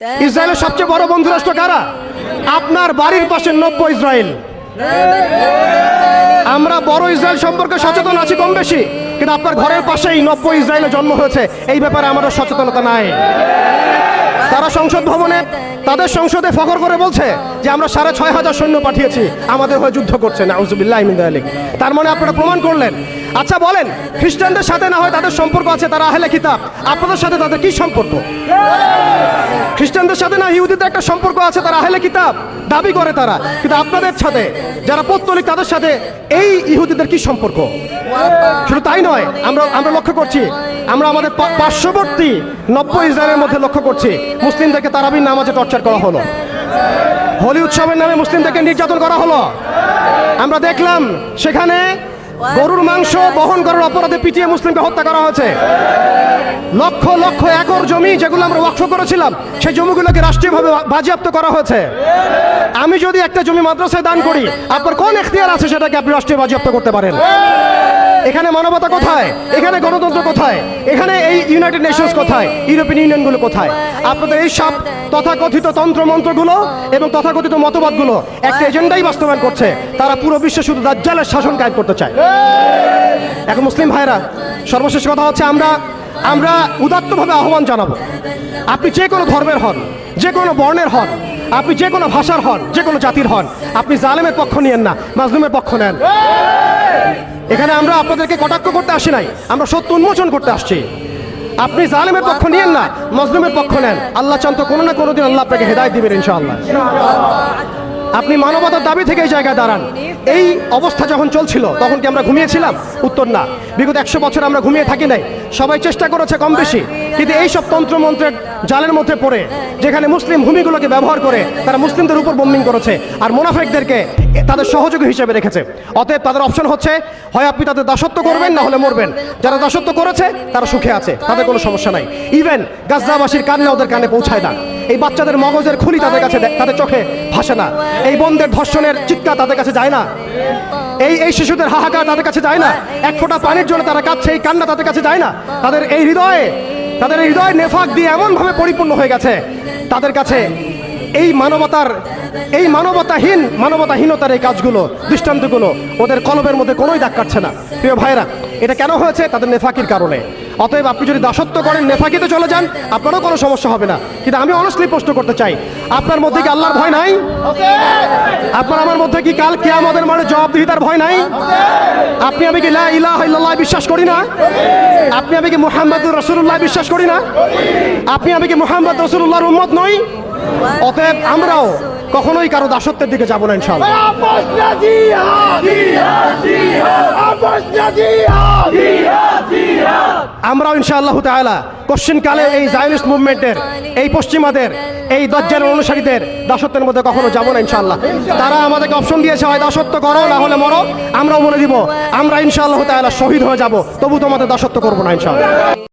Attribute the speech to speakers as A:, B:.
A: ইসরায়েলের সবচেয়ে বড় বন্ধু রাষ্ট্র কারা? আপনার বাড়ির পাশে নব্য ইসরায়েল। আমরা বড় ইসরায়েল সম্পর্কে সচেতন আছি কম বেশি, কিন্তু আপনার ঘরের পাশেই নব্য ইসরায়েলের জন্ম হয়েছে, এই ব্যাপারে আমাদের সচেতনতা নাই। তারা সংসদ ভবনে তাদের সংসদে ফখর করে বলছে যে আমরা ৬,৫০০ সৈন্য পাঠিয়েছি, আমাদের হয়ে যুদ্ধ করছে। নাউজুবিল্লাহি মিন যালিক। তার মানে আপনারা প্রমাণ করলেন। আচ্ছা বলেন, খ্রিস্টানদের সাথে না হয় তাদের সম্পর্ক আছে, তারা আহলে কিতাব, আপনাদের সাথে তাদের কি সম্পর্ক? খ্রিস্টানদের সাথে না ইহুদিদের একটা সম্পর্ক আছে, তারা আহলে কিতাব দাবি করে তারা, কিন্তু আপনাদের সাথে যারা পৌত্তলিক তাদের সাথে এই ইহুদিদের কি সম্পর্ক? শুধু তাই নয়, আমরা লক্ষ্য করছি, আমরা আমাদের পার্শ্ববর্তী নব্য ইসরায়েলের মধ্যে লক্ষ্য করছি মুসলিমদেরকে তারাবির নামাজে টর্চার করা হলো, হোলি উৎসবের নামে মুসলিমদেরকে নির্যাতন করা হলো। আমরা দেখলাম সেখানে গরুর মাংস বহন করার অপরাধে পিটিয়ে মুসলিমকে হত্যা করা হয়েছে। লক্ষ লক্ষ একর জমি যেগুলো আমরা ওয়াকফ করেছিলাম, সেই জমিগুলোকে রাষ্ট্রীয়ভাবে বাজেয়াপ্ত করা হয়েছে। আমি যদি একটা জমি মাদ্রাসায় দান করি, আপনার কোন এখতিয়ার আছে সেটাকে আপনি রাষ্ট্রীয় বাজেয়াপ্ত করতে পারেন? এখানে মানবতা কোথায়? এখানে গণতন্ত্র কোথায়? এখানে এই ইউনাইটেড নেশনস কোথায়? ইউরোপিয়ান ইউনিয়নগুলো কোথায়? আপনাদের এই সব তথাকথিত তন্ত্রমন্ত্রগুলো এবং তথাকথিত মতবাদগুলো একটা এজেন্ডাই বাস্তবায়ন করছে, তারা পুরো বিশ্বে শুধু দাজ্জালের শাসন কায়েম করতে চায়। এখন মুসলিম ভাইরা, সর্বশেষ কথা হচ্ছে, আমরা উদাত্তভাবে আহ্বান জানাবো, আপনি যে কোনো ধর্মের হন, যে কোনো বর্ণের হন, আপনি যে কোনো ভাষার হন, যে কোনো জাতির হন, আপনি জালেমের পক্ষ নিয়েন না, মাজলুমের পক্ষ নেন। এখানে আমরা আপনাদেরকে কটাক্ষ করতে আসি নাই, আমরা সত্য উন্মোচন করতে আসছি। আপনি জালেমের পক্ষ নিয়েন না, মাজলুমের পক্ষ নেন। আল্লাহ চান তো কোনো না কোনো দিন আল্লাহ আপনাকে হেদায়েত দিবেন ইনশাআল্লাহ। আপনি মানবতার দাবি থেকে এই জায়গায় দাঁড়ান। এই অবস্থা যখন চলছিল তখন কি আমরা ঘুমিয়েছিলাম? উত্তর না। বিগত 100 বছর আমরা ঘুমিয়ে থাকি নাই, সবাই চেষ্টা করেছে কম বেশি, কিন্তু এইসব তন্ত্রমন্ত্রের জালের মধ্যে পড়ে, যেখানে মুসলিম ভূমিগুলোকে ব্যবহার করে তারা মুসলিমদের উপর বোম্বিং করেছে আর মুনাফিকদেরকে তাদের সহযোগী হিসেবে রেখেছে। অতএব তাদের অপশন হচ্ছে, হয় আপনি তাদের দাসত্ব করবেন, না হলে মরবেন। যারা দাসত্ব করেছে তারা সুখে আছে, তাদের কোনো সমস্যা নাই। ইভেন গাজ্জাবাসীর কান্না ওদের কানে পৌঁছায় না। এই বাচ্চাদের মগজের খুলি তাদের কাছে, তাদের চোখে ভাসে না। এই বোনদের ধর্ষণের চিৎকার তাদের কাছে যায় না। এই শিশুদের হাহাকার তাদের কাছে যায় না। এক ফোঁটা পানির জন্য তারা কাঁদছে, এই কান্না তাদের কাছে যায় না। তাদের হৃদয় নেফাক দিয়ে এমনভাবে পরিপূর্ণ হয়ে গেছে, তাদের কাছে এই মানবতাহীনতার এই কাজগুলো, দৃষ্টান্তগুলো ওদের কলবের মধ্যে কোনোই দাগ কাটছে না। প্রিয় ভাইরা, এটা কেন হয়েছে? তাদের নেফাকির কারণে। অতএব আপনি যদি দাসত্ব করেন, নেফাকিতে চলে যান, আপনারও কোনো সমস্যা হবে না। কিন্তু আমি অনেস্টলি প্রশ্ন করতে চাই, আপনার মধ্যে কি আল্লাহর ভয় নাই? আপনার আমার মধ্যে কি কাল কিয়ামতের মাঠে জবাবদিহিতার ভয় নাই? আপনি আমি কি লা ইলাহা ইল্লাল্লাহ বিশ্বাস করি না? আপনি আমি কি মুহাম্মাদুর রাসূলুল্লাহ বিশ্বাস করি না? আপনি আমি কি মুহাম্মদ রাসূলুল্লাহর উম্মত নই? অতএব আমরাও কখনোই কারো দাসত্বের দিকে যাব না ইনশাআল্লাহ। আমরাও ইনশাআল্লাহ তাআলা কোশ্চিনকালে এই জায়নিস্ট মুভমেন্টের, এই পশ্চিমাদের, এই দাজ্জালের অনুসারীদের দাসত্বের মধ্যে কখনো যাব না ইনশাআল্লাহ। তারা আমাদেরকে অপশন দিয়েছে, হয় দাসত্ব করো না হলে মরো। আমরাও বলে দিব, আমরা ইনশাআল্লাহ তাআলা শহীদ হয়ে যাব, তবু তোমাদের দাসত্ব করবো না ইনশাআল্লাহ।